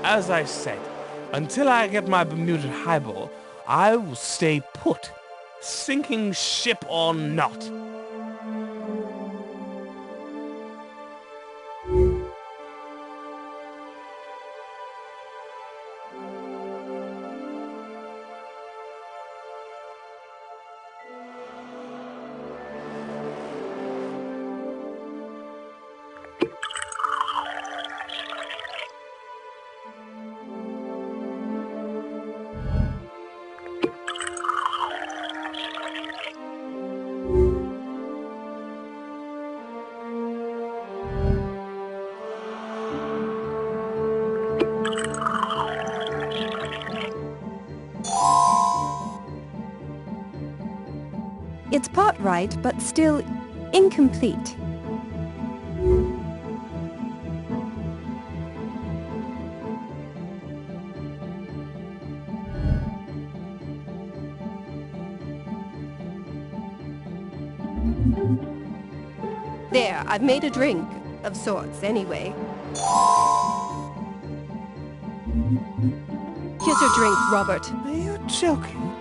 As I said, until I get my Bermuda highball, I will stay put, sinking ship or not. It's part right, but still incomplete. There, I've made a drink, of sorts, anyway. Here's your drink, Robert. Are you joking?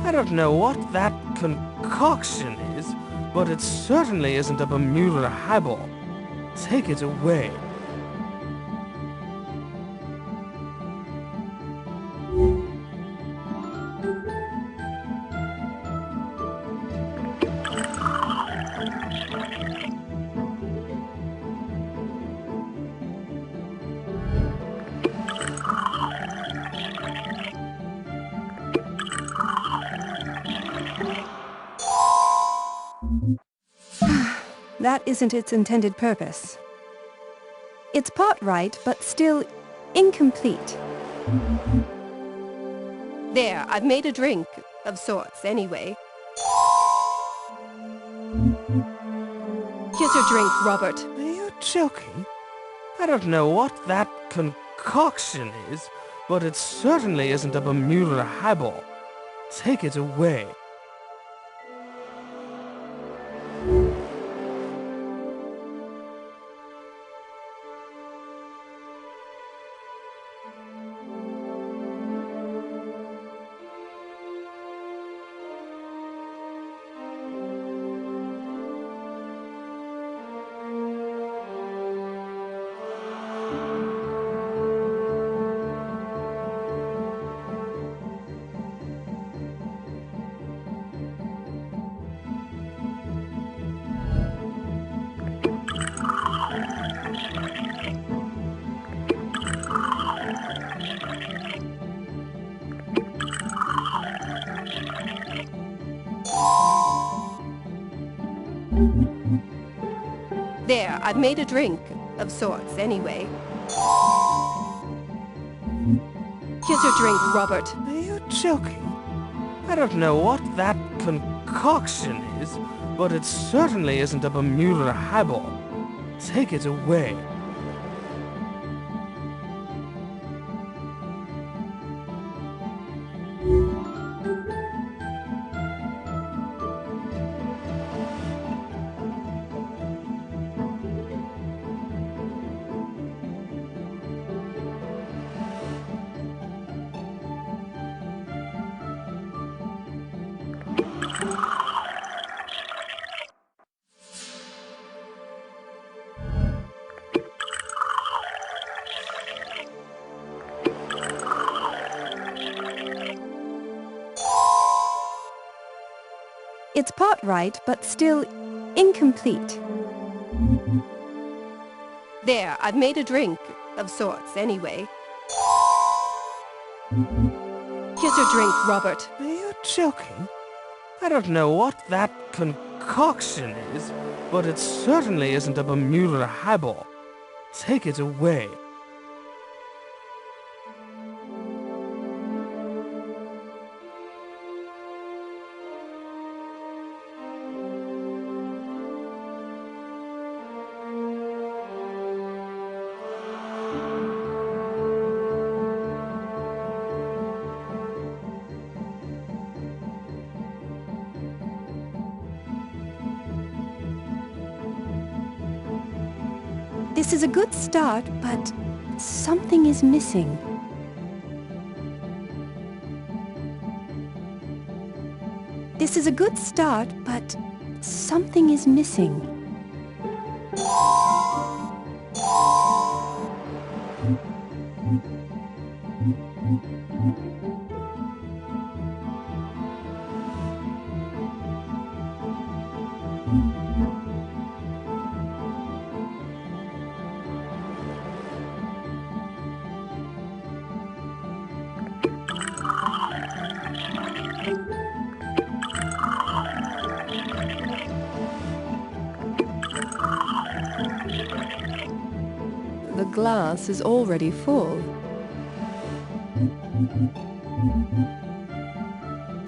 I don't know what that concoction is, but it certainly isn't a Bermuda highball. Take it away. That isn't its intended purpose. It's part right, but still incomplete. There, I've made a drink, of sorts, anyway. Here's your drink, Robert. Are you joking? I don't know what that concoction is, but it certainly isn't a Bermuda highball. Take it away. There, I've made a drink, of sorts, anyway. Here's your drink, Robert. Are you joking? I don't know what that concoction is, but it certainly isn't a Bermuda highball. Take it away. It's part right, but still incomplete. There, I've made a drink, of sorts, anyway. Here's your drink, Robert. Are you joking? I don't know what that concoction is, but it certainly isn't a Bermuda highball. Take it away. This is a good start, but something is missing. This is a good start, but something is missing. The glass is already full.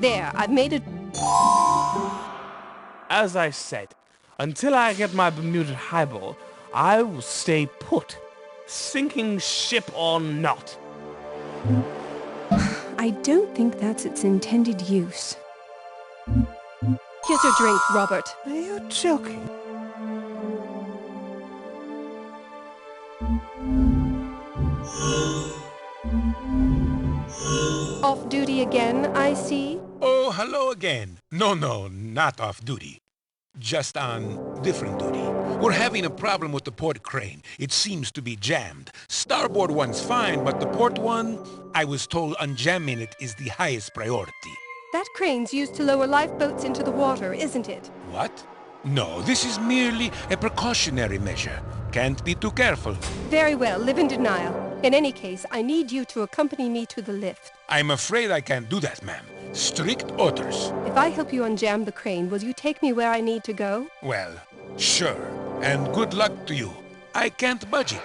There, I've made it. As I said, until I get my Bermuda highball, I will stay put, sinking ship or not. I don't think that's its intended use. Here's your drink, Robert. Are you joking? Off duty again, I see. Oh, hello again. No, not off duty. Just on different duty. We're having a problem with the port crane. It seems to be jammed. Starboard one's fine, but the port one, I was told unjamming it is the highest priority. That crane's used to lower lifeboats into the water, isn't it? What? No, this is merely a precautionary measure. Can't be too careful. Very well, live in denial. In any case, I need you to accompany me to the lift. I'm afraid I can't do that, ma'am. Strict orders. If I help you unjam the crane, will you take me where I need to go? Well, sure. And good luck to you. I can't budge it.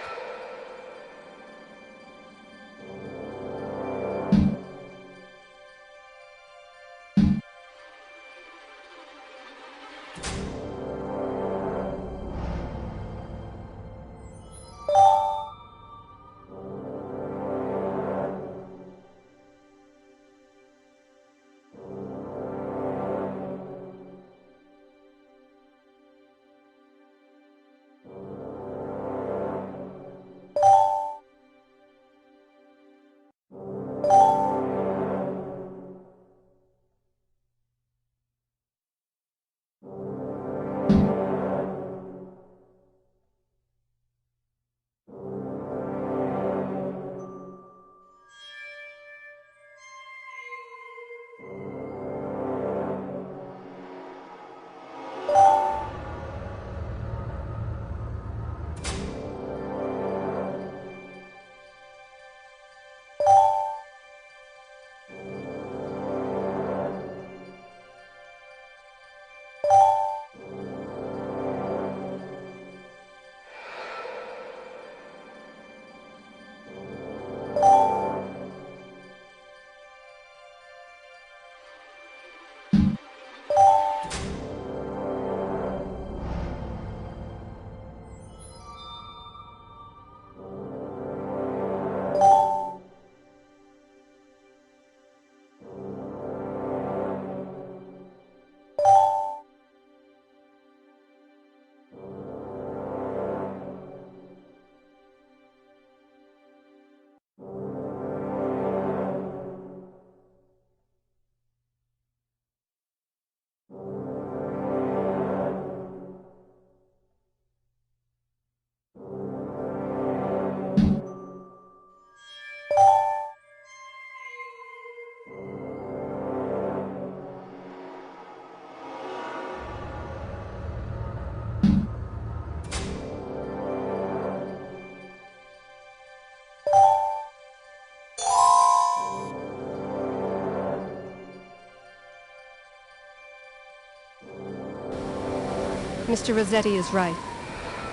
Mr. Rossetti is right.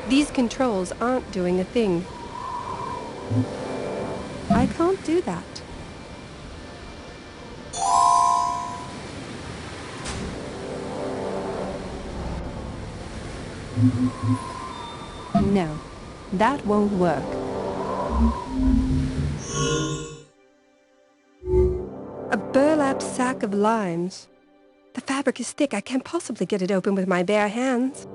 These controls aren't doing a thing. I can't do that. No, that won't work. A burlap sack of limes. The fabric is thick. I can't possibly get it open with my bare hands.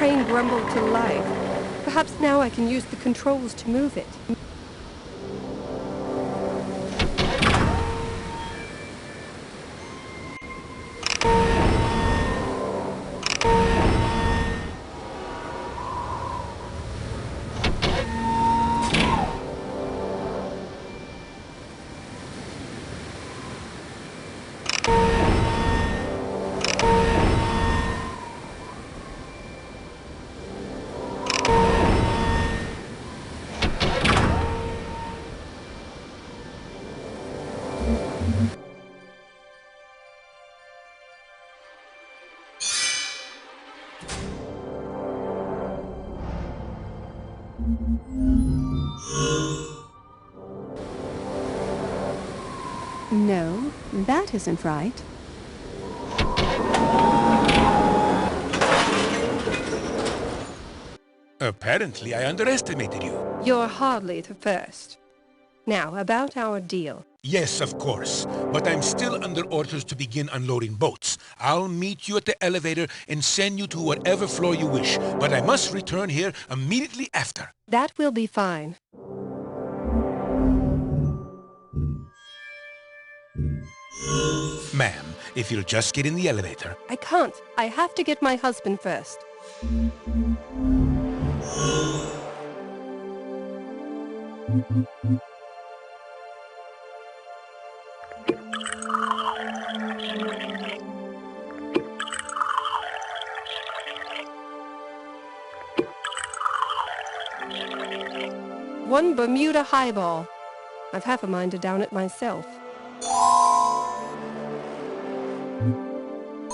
crane grumbled to life. Perhaps now I can use the controls to move it. No, that isn't right. Apparently, I underestimated you. You're hardly the first. Now, about our deal. Yes, of course. But I'm still under orders to begin unloading boats. I'll meet you at the elevator and send you to whatever floor you wish. But I must return here immediately after. That will be fine. Ma'am, if you'll just get in the elevator. I can't. I have to get my husband first. One Bermuda highball. I've half a mind to down it myself.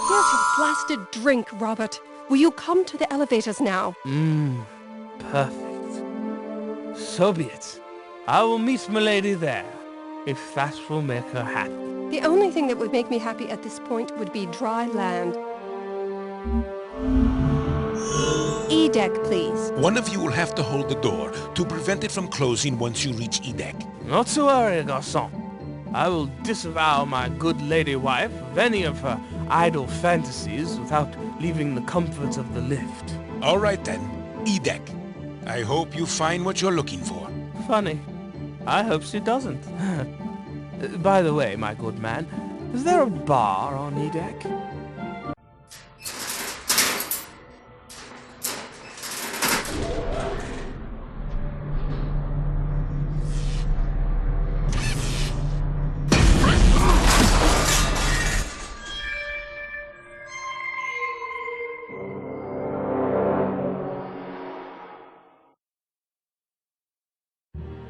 Here's your blasted drink, Robert. Will you come to the elevators now? Perfect. So be it. I will meet milady there, if that will make her happy. The only thing that would make me happy at this point would be dry land. E-deck, please. One of you will have to hold the door to prevent it from closing once you reach E-deck. Not to worry, garçon. I will disavow my good lady wife of any of her idle fantasies without leaving the comfort of the lift. All right then, E-deck. I hope you find what you're looking for. Funny. I hope she doesn't. By the way, my good man, is there a bar on E-deck?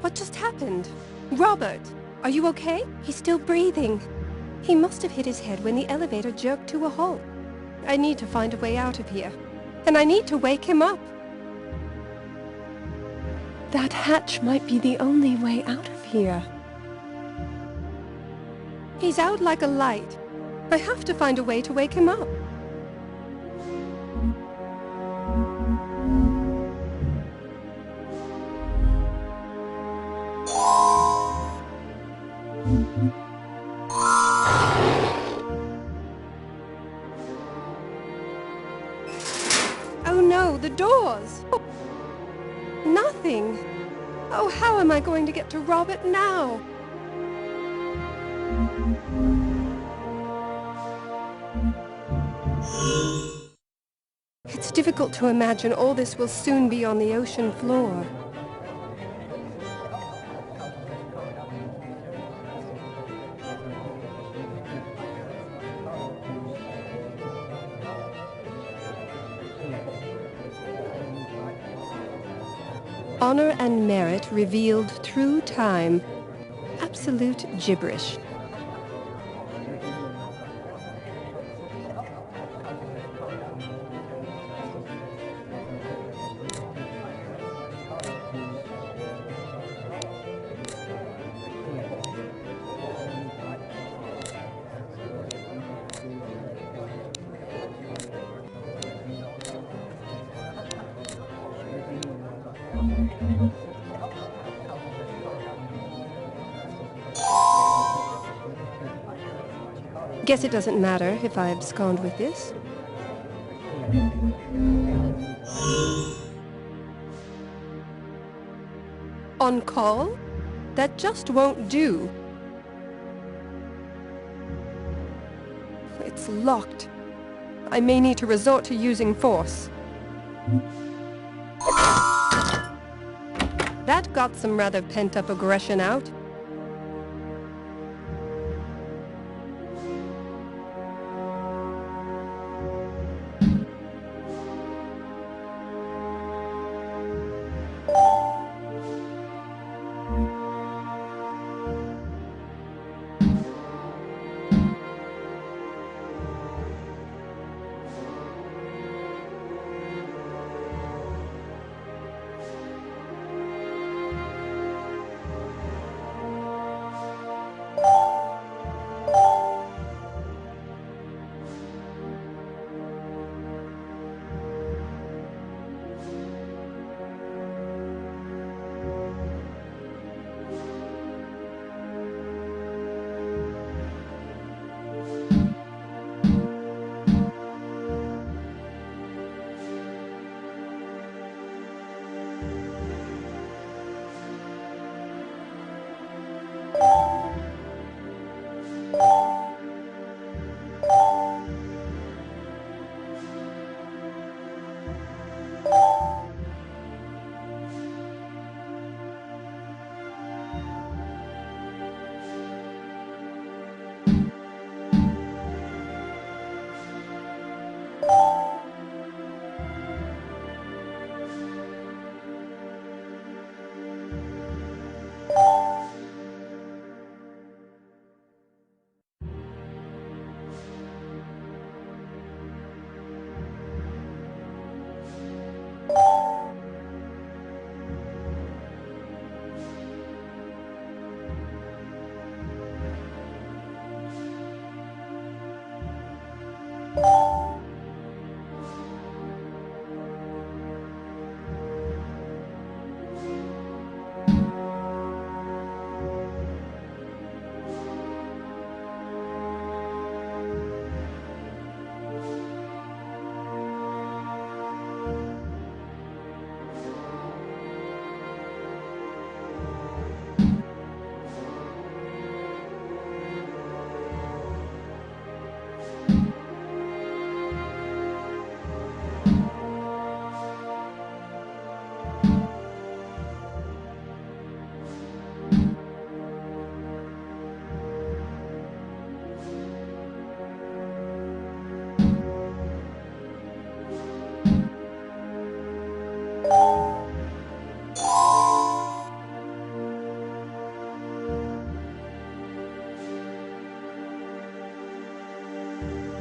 What just happened? Robert, are you okay? He's still breathing. He must have hit his head when the elevator jerked to a halt. I need to find a way out of here. And I need to wake him up. That hatch might be the only way out of here. He's out like a light. I have to find a way to wake him up. Oh no, the doors! Nothing! Oh, how am I going to get to Robert now? It's difficult to imagine all this will soon be on the ocean floor. Honor and merit revealed through time. Absolute gibberish. Guess it doesn't matter if I abscond with this. On call? That just won't do. It's locked. I may need to resort to using force. That got some rather pent-up aggression out.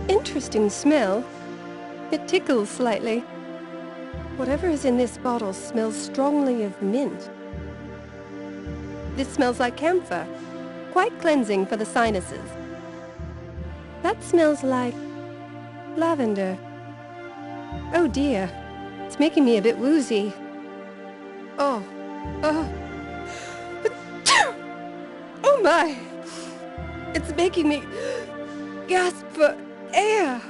Interesting smell. It tickles slightly. Whatever is in this bottle smells strongly of mint. This smells like camphor. Quite cleansing for the sinuses. That smells like lavender. Oh dear. It's making me a bit woozy. Oh. Oh my. It's making me gasp for air.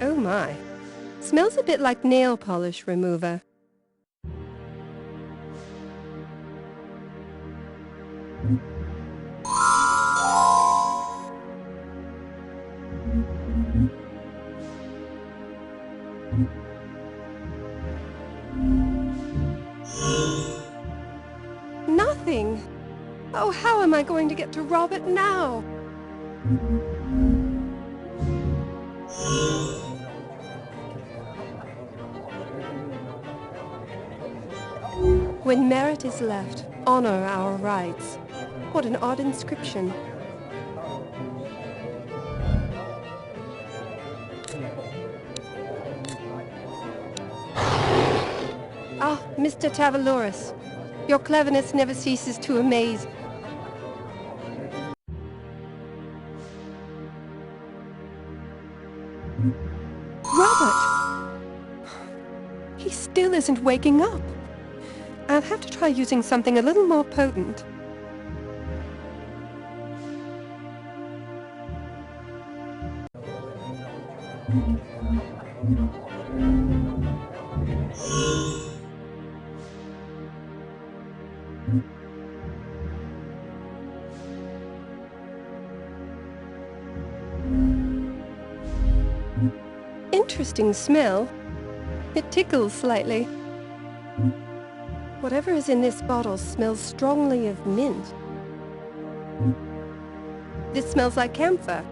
Oh my. Smells a bit like nail polish remover. Nothing. Oh, how am I going to get to Robert now? When merit is left, honor our rights. What an odd inscription. Ah, Mr. Tavaloris. Your cleverness never ceases to amaze. Robert! He still isn't waking up. I'll have to try using something a little more potent. Interesting smell. It tickles slightly. Whatever is in this bottle smells strongly of mint. This smells like camphor.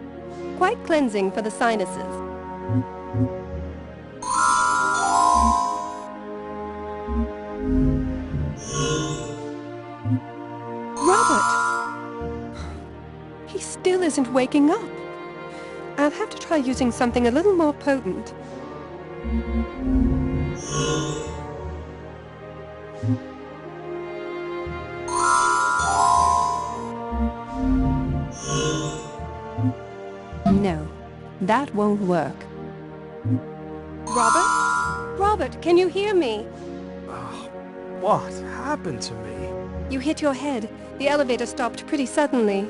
Quite cleansing for the sinuses. Robert! He still isn't waking up. I'll have to try using something a little more potent. No, that won't work. Robert? Robert, can you hear me? What happened to me? You hit your head. The elevator stopped pretty suddenly.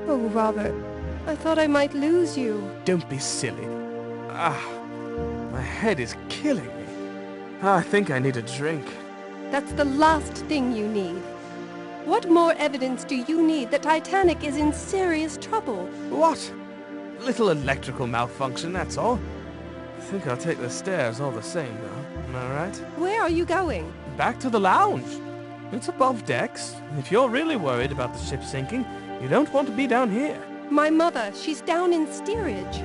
Oh, Robert, I thought I might lose you. Don't be silly. My head is killing me. I think I need a drink. That's the last thing you need. What more evidence do you need that Titanic is in serious trouble? What? Little electrical malfunction, that's all. I think I'll take the stairs all the same, though. Am I right? Where are you going? Back to the lounge. It's above decks. If you're really worried about the ship sinking, you don't want to be down here. My mother, she's down in steerage.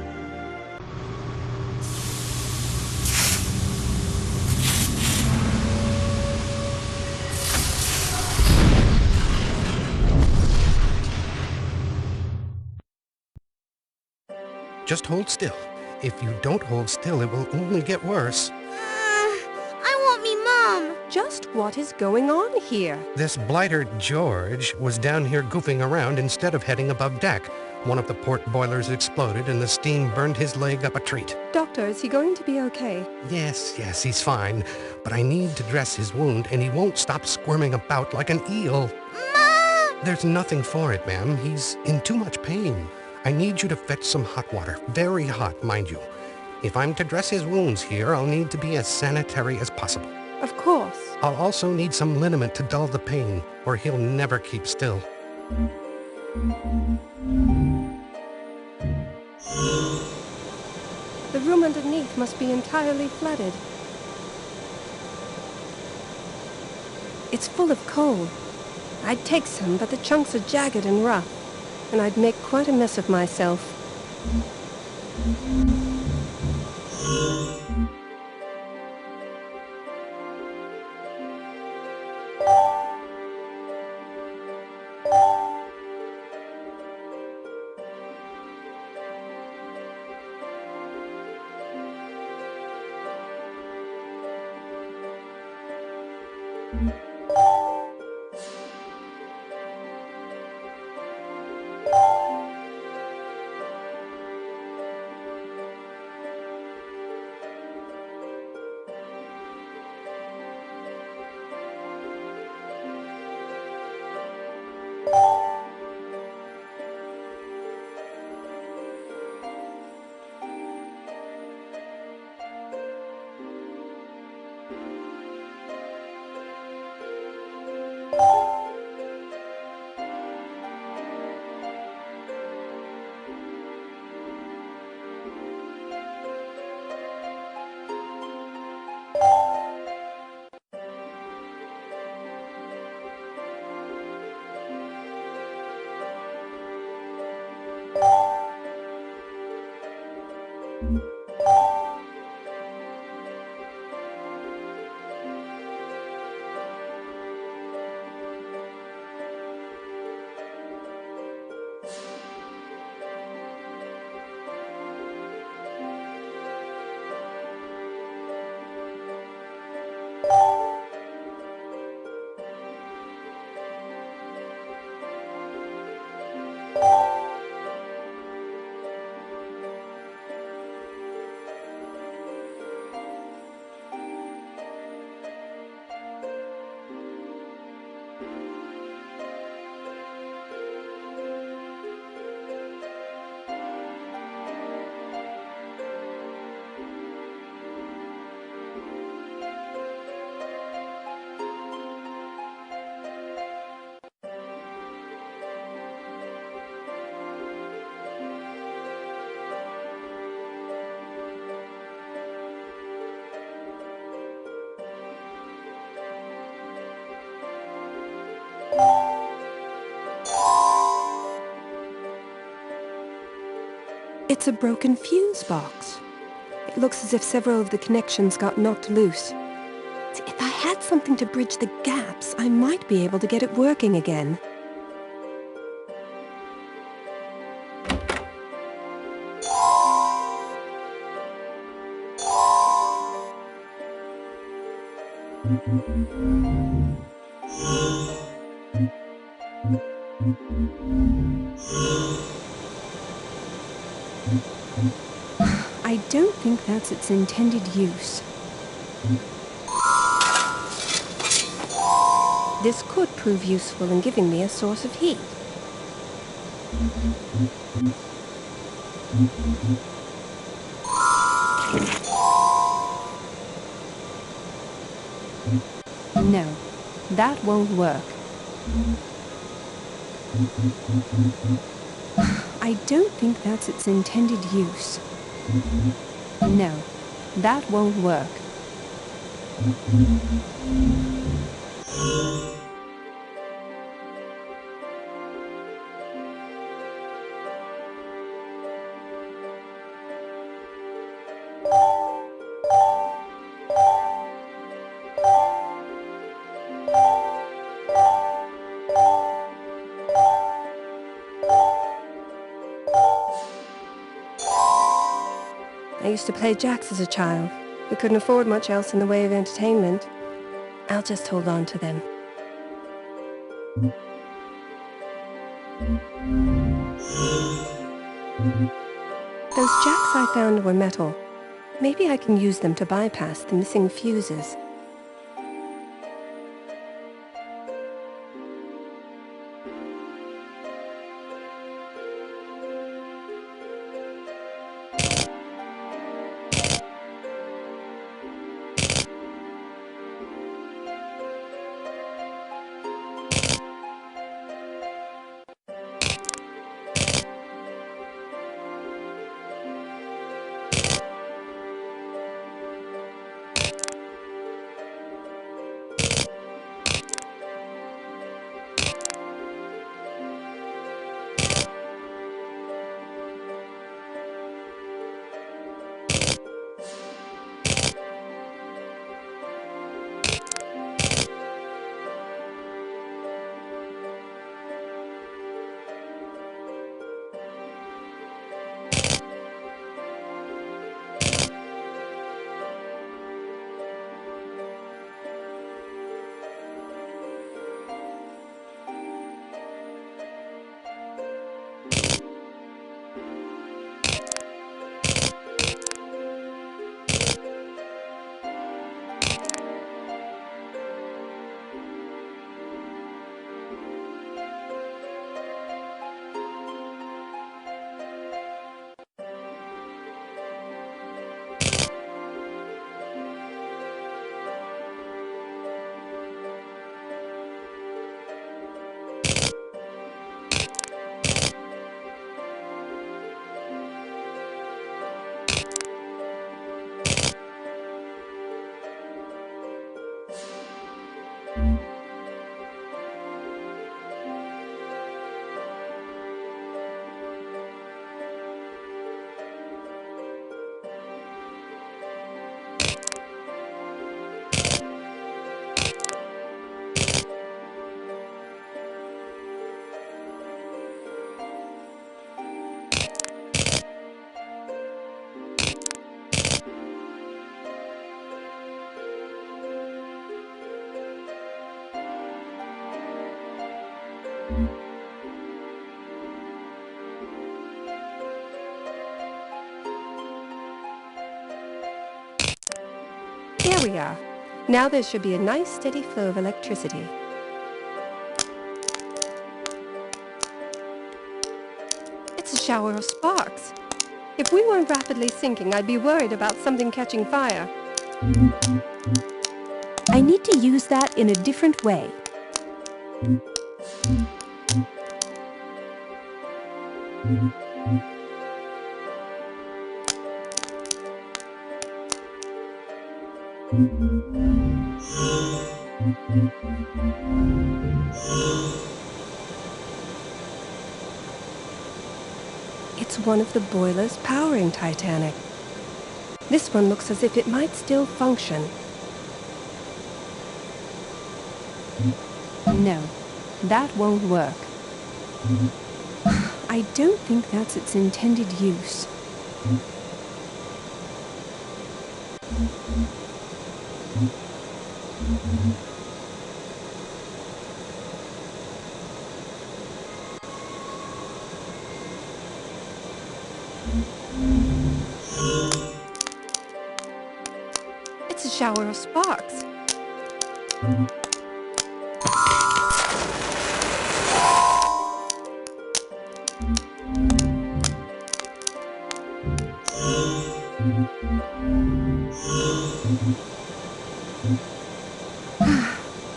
Just hold still. If you don't hold still, it will only get worse. I want me mom. Just what is going on here? This blighter George was down here goofing around instead of heading above deck. One of the port boilers exploded and the steam burned his leg up a treat. Doctor, is he going to be okay? Yes, he's fine. But I need to dress his wound and he won't stop squirming about like an eel. Mom! There's nothing for it, ma'am. He's in too much pain. I need you to fetch some hot water. Very hot, mind you. If I'm to dress his wounds here, I'll need to be as sanitary as possible. Of course. I'll also need some liniment to dull the pain, or he'll never keep still. The room underneath must be entirely flooded. It's full of coal. I'd take some, but the chunks are jagged and rough, and I'd make quite a mess of myself. It's a broken fuse box. It looks as if several of the connections got knocked loose. If I had something to bridge the gaps, I might be able to get it working again. I don't think that's its intended use. This could prove useful in giving me a source of heat. No, that won't work. I don't think that's its intended use. No, that won't work. I used to play jacks as a child. We couldn't afford much else in the way of entertainment. I'll just hold on to them. Those jacks I found were metal. Maybe I can use them to bypass the missing fuses. Here we are. Now there should be a nice steady flow of electricity. It's a shower of sparks. If we weren't rapidly sinking, I'd be worried about something catching fire. I need to use that in a different way. It's one of the boilers powering Titanic. This one looks as if it might still function. No, that won't work. I don't think that's its intended use. It's a shower of sparks.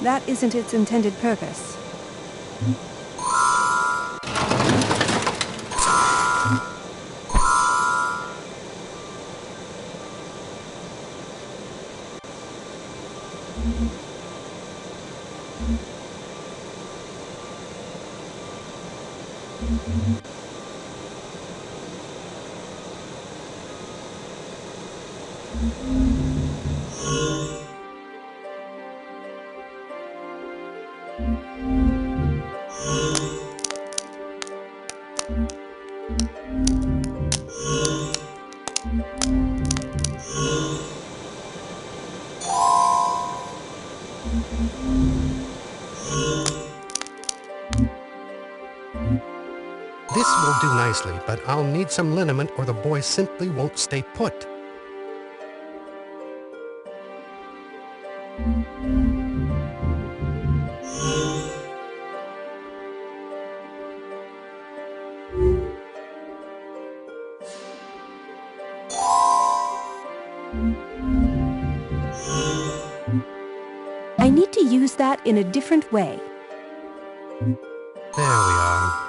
That isn't its intended purpose. This will do nicely, but I'll need some liniment or the boy simply won't stay put. I need to use that in a different way. There we are.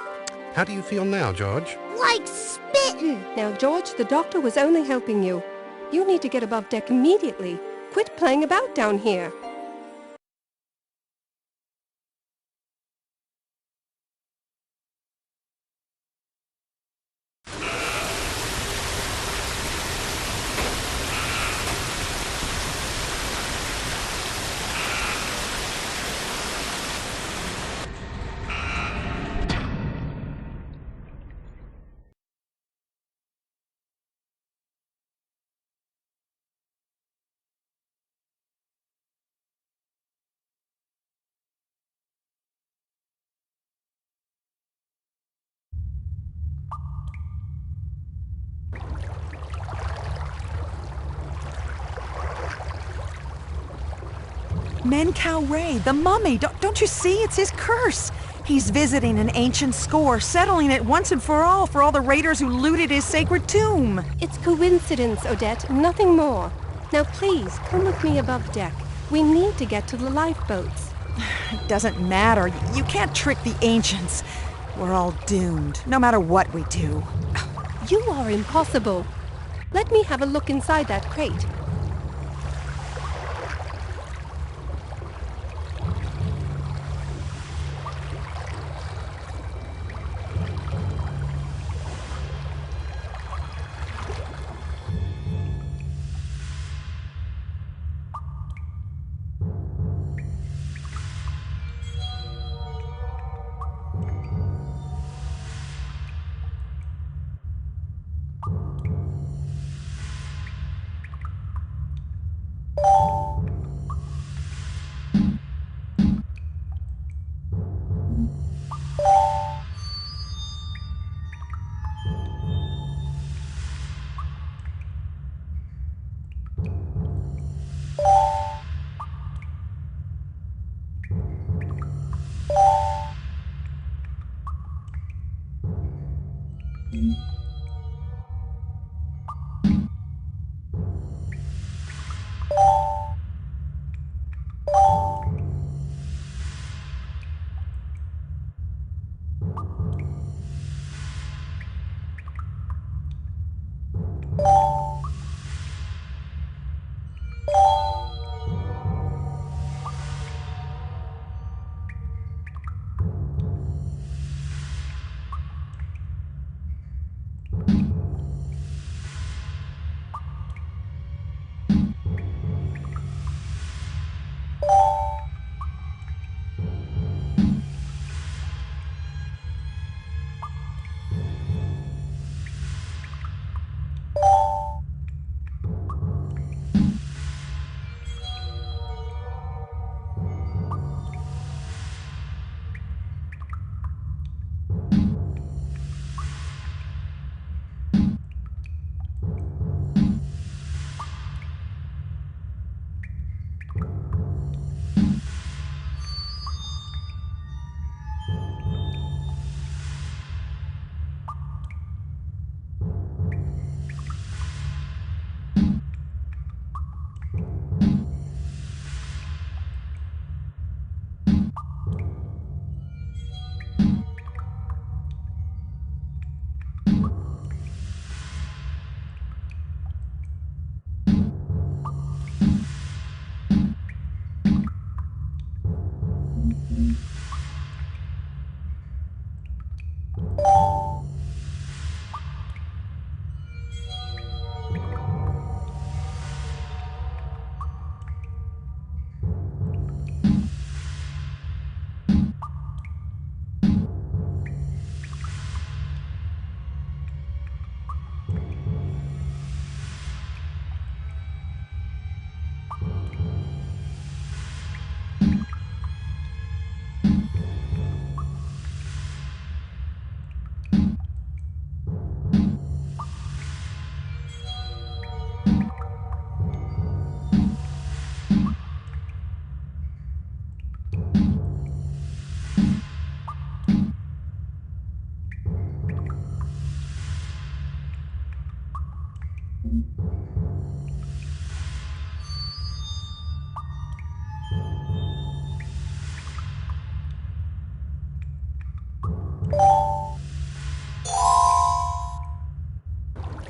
How do you feel now, George? Like spitting. Now, George, the doctor was only helping you. You need to get above deck immediately. Quit playing about down here. Menkow Ray, the mummy, don't you see? It's his curse. He's visiting an ancient score, settling it once and for all the raiders who looted his sacred tomb. It's coincidence, Odette, nothing more. Now please, come with me above deck. We need to get to the lifeboats. It doesn't matter. You can't trick the ancients. We're all doomed, no matter what we do. You are impossible. Let me have a look inside that crate.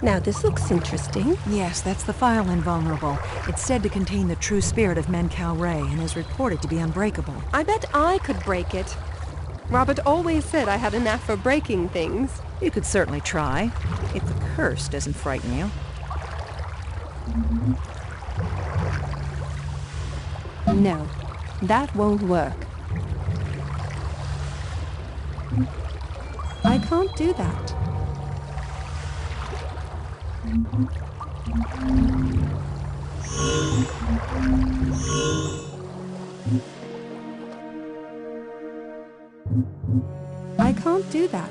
Now this looks interesting. Yes, that's the file invulnerable. It's said to contain the true spirit of Menkau Ray and is reported to be unbreakable. I bet I could break it. Robert always said I had a knack for breaking things. You could certainly try, if the curse doesn't frighten you. No, that won't work. I can't do that. I can't do that.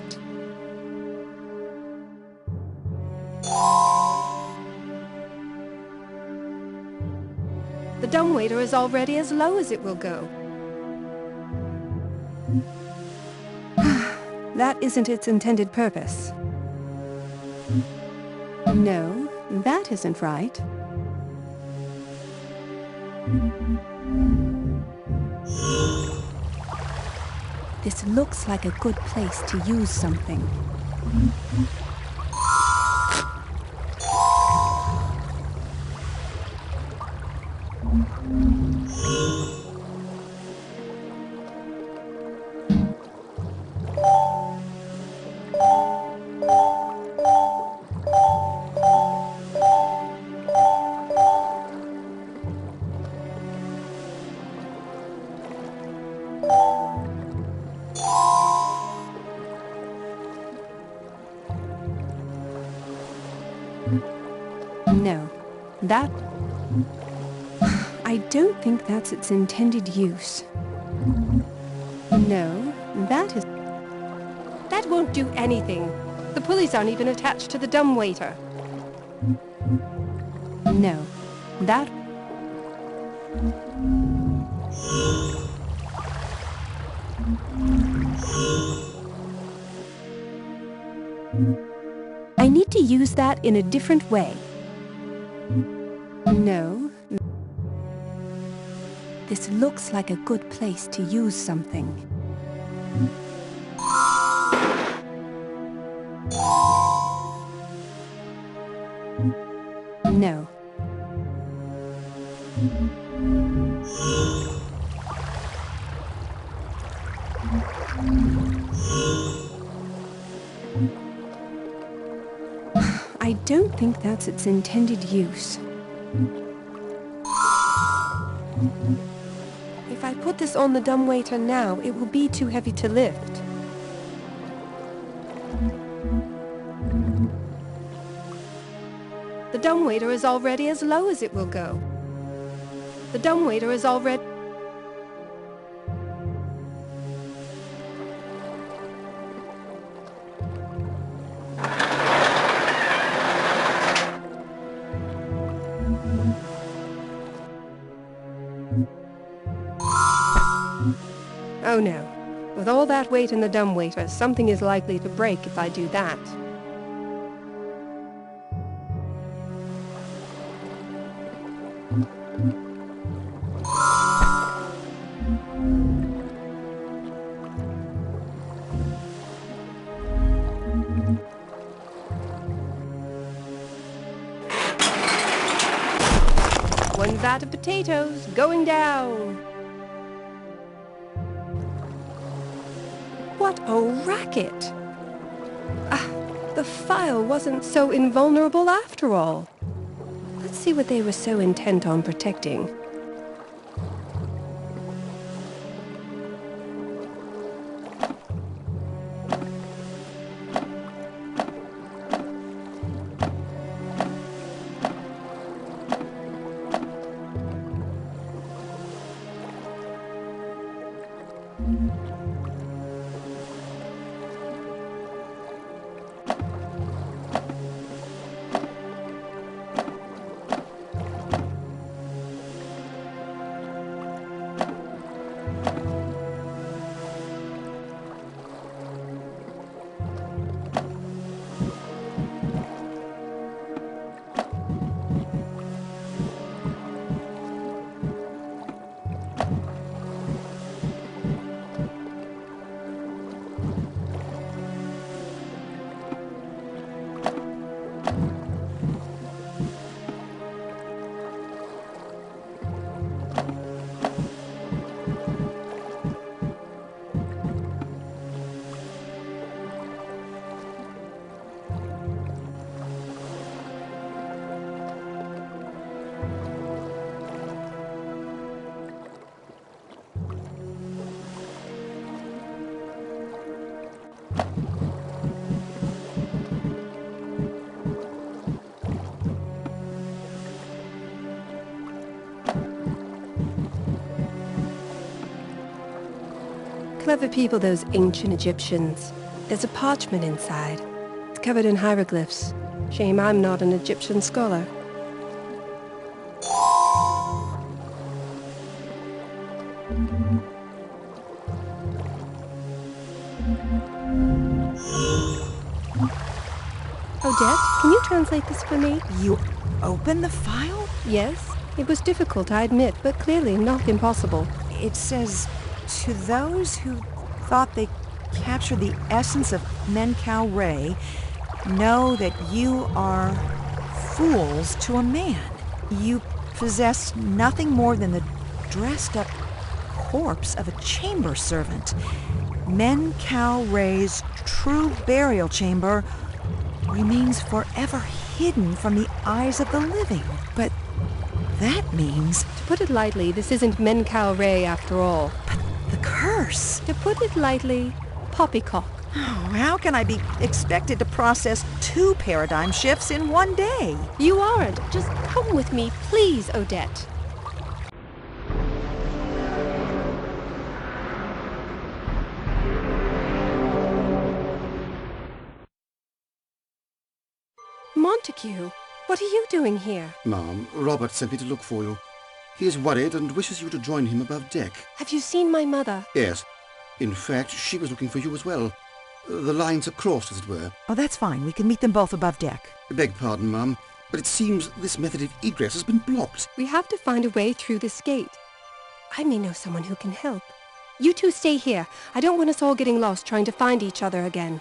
The dumbwaiter is already as low as it will go. That isn't its intended purpose. No, that isn't right. This looks like a good place to use something. No, that... I don't think that's its intended use. No, that is... That won't do anything. The pulleys aren't even attached to the dumbwaiter. No, that... I need to use that in a different way. No. This looks like a good place to use something. No. I don't think that's its intended use. If I put this on the dumbwaiter now, it will be too heavy to lift. The dumbwaiter is already as low as it will go. The dumbwaiter is already... Oh no. With all that weight in the dumbwaiter, something is likely to break if I do that. One vat of potatoes going down. What a racket! Ah, the file wasn't so invulnerable after all. Let's see what they were so intent on protecting. Clever people, those ancient Egyptians. There's a parchment inside. It's covered in hieroglyphs. Shame I'm not an Egyptian scholar. Odette, can you translate this for me? You open the file? Yes. It was difficult, I admit, but clearly not impossible. It says, to those who thought they captured the essence of Menkau Ray, know that you are fools to a man. You possess nothing more than the dressed-up corpse of a chamber servant. Menkau Ray's true burial chamber remains forever hidden from the eyes of the living. But that means... To put it lightly, this isn't Menkau Ray after all. But the curse... To put it lightly, poppycock. Oh, how can I be expected to process 2 paradigm shifts in one day? You aren't. Just come with me, please, Odette. Montague, what are you doing here? Ma'am, Robert sent me to look for you. He is worried and wishes you to join him above deck. Have you seen my mother? Yes. In fact, she was looking for you as well. The lines are crossed, as it were. Oh, that's fine. We can meet them both above deck. Beg pardon, Ma'am, but it seems this method of egress has been blocked. We have to find a way through this gate. I may know someone who can help. You two stay here. I don't want us all getting lost trying to find each other again.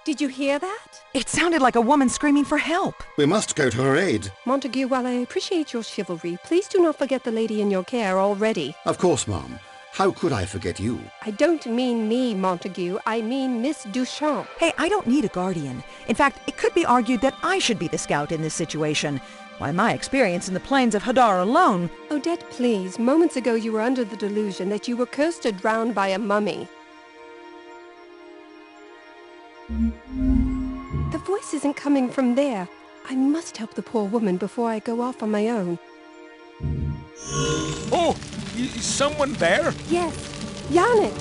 Did you hear that? It sounded like a woman screaming for help. We must go to her aid. Montague, while I appreciate your chivalry, please do not forget the lady in your care already. Of course, Ma'am. How could I forget you? I don't mean me, Montague. I mean Miss Duchamp. Hey, I don't need a guardian. In fact, it could be argued that I should be the scout in this situation. Why, my experience in the plains of Hadar alone... Odette, please. Moments ago you were under the delusion that you were cursed or drowned by a mummy. The voice isn't coming from there. I must help the poor woman before I go off on my own. Oh, is someone there? Yes. Janet,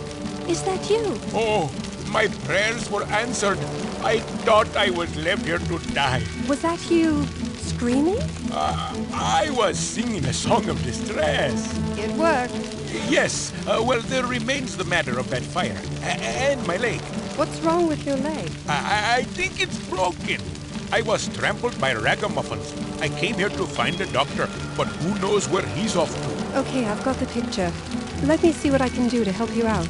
is that you? Oh, my prayers were answered. I thought I was left here to die. Was that you screaming? I was singing a song of distress. It worked. Yes, well, there remains the matter of that fire. And my leg. What's wrong with your leg? I think it's broken. I was trampled by ragamuffins. I came here to find a doctor, but who knows where he's off to. Okay, I've got the picture. Let me see what I can do to help you out.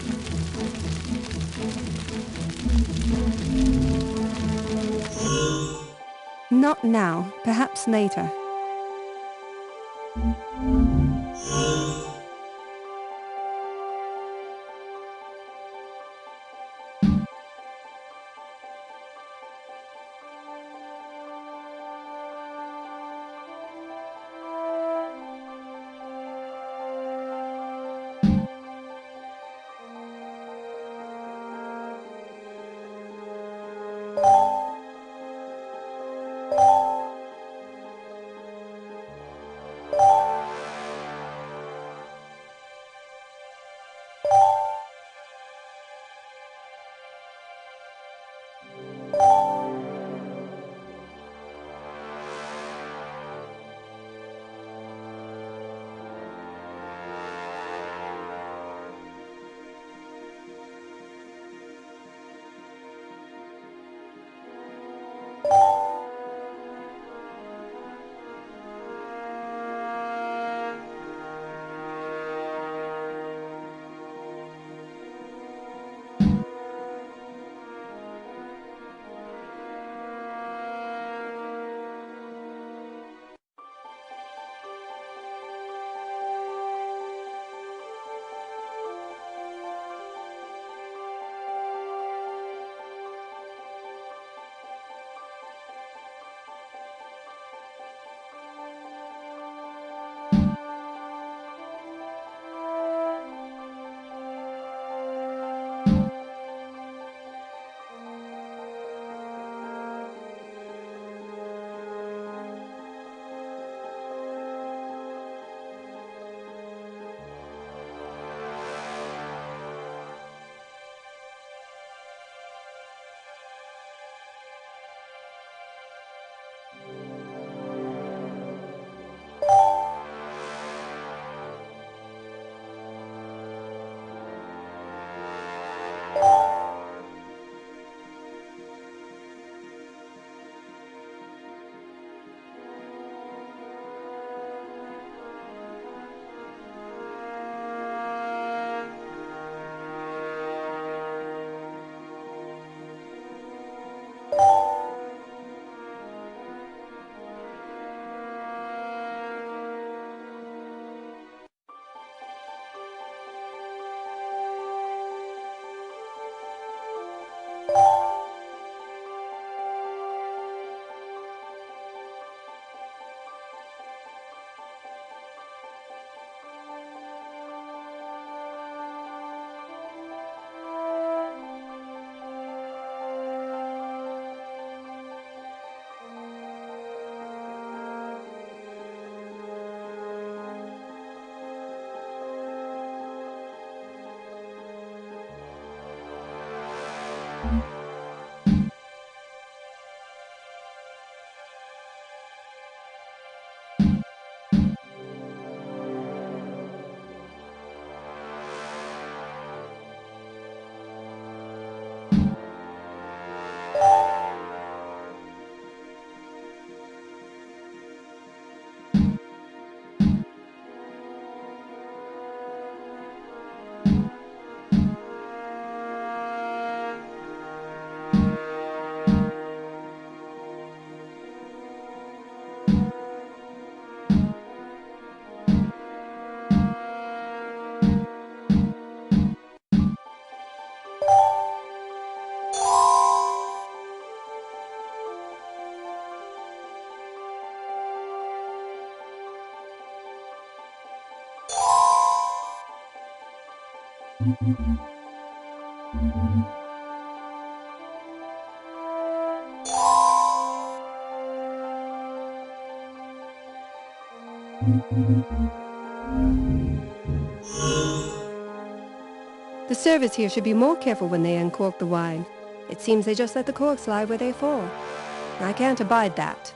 Not now. Perhaps later. The servers here should be more careful when they uncork the wine. It seems they just let the corks lie where they fall. I can't abide that.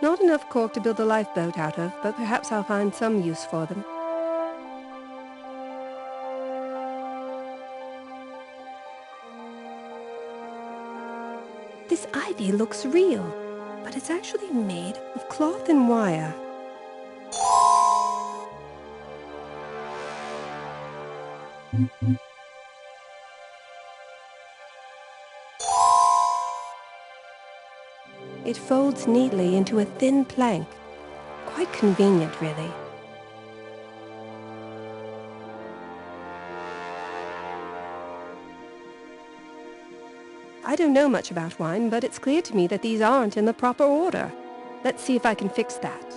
Not enough cork to build a lifeboat out of, but perhaps I'll find some use for them. This ivy looks real, but it's actually made of cloth and wire. It folds neatly into a thin plank. Quite convenient, really. I don't know much about wine, but it's clear to me that these aren't in the proper order. Let's see if I can fix that.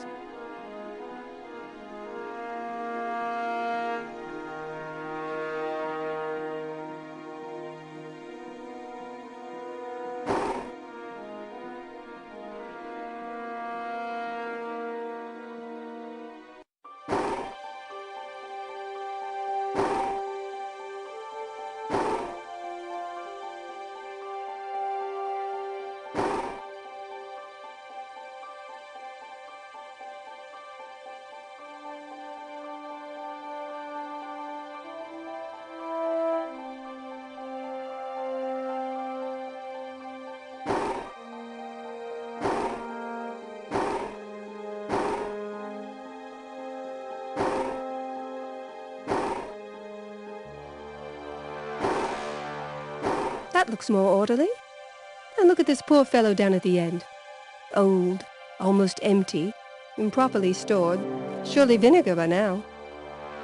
That looks more orderly. And look at this poor fellow down at the end. Old, almost empty, improperly stored. Surely vinegar by now.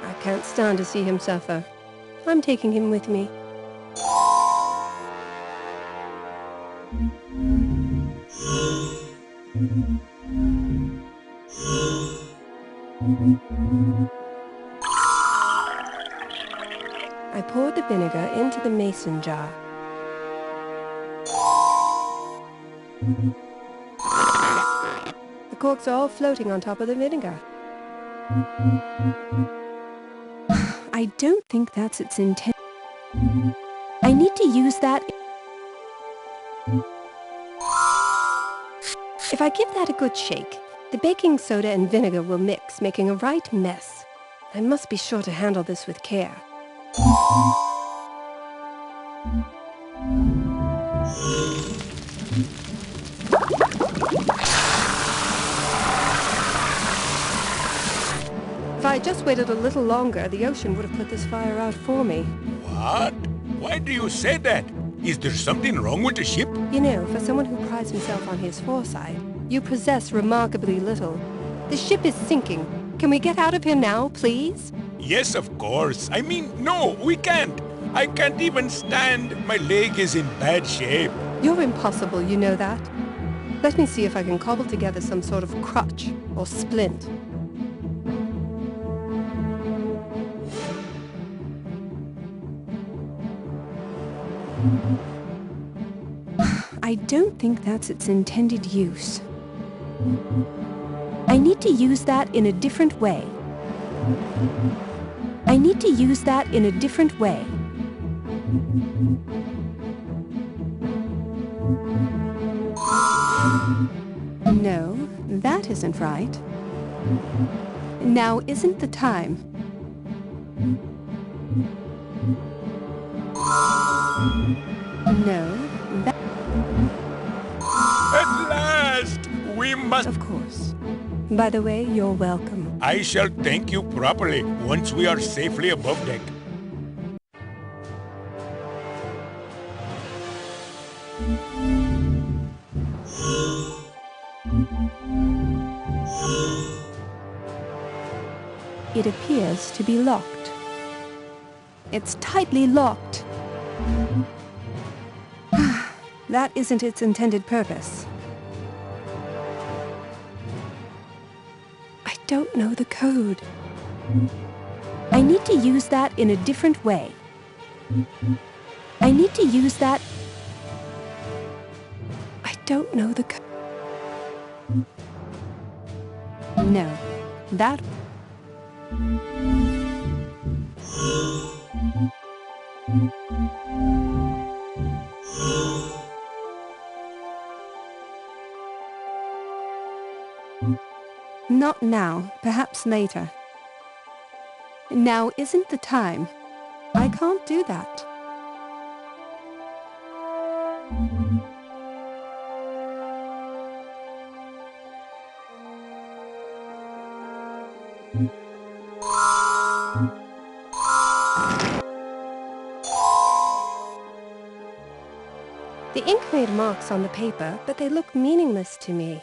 I can't stand to see him suffer. I'm taking him with me. I poured the vinegar into the mason jar. The corks are all floating on top of the vinegar. I don't think that's its intent. I need to use that. If I give that a good shake, the baking soda and vinegar will mix, making a right mess. I must be sure to handle this with care. If I had just waited a little longer, the ocean would have put this fire out for me. What? Why do you say that? Is there something wrong with the ship? You know, for someone who prides himself on his foresight, you possess remarkably little. The ship is sinking. Can we get out of here now, please? Yes, of course. I mean, no, we can't. I can't even stand. My leg is in bad shape. You're impossible, you know that. Let me see if I can cobble together some sort of crutch or splint. I don't think that's its intended use. I need to use that in a different way. I need to use that in a different way. No, that isn't right. Now isn't the time. No, that... At last! We must... Of course. By the way, you're welcome. I shall thank you properly once we are safely above deck. It appears to be locked. It's tightly locked. That isn't its intended purpose. I don't know the code. I need to use that in a different way. I need to use that... I don't know the code. No, that... Not now, perhaps later. Now isn't the time. I can't do that. The ink made marks on the paper, but they look meaningless to me.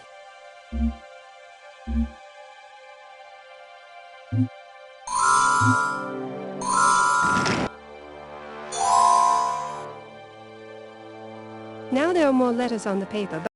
Now there are more letters on the paper, but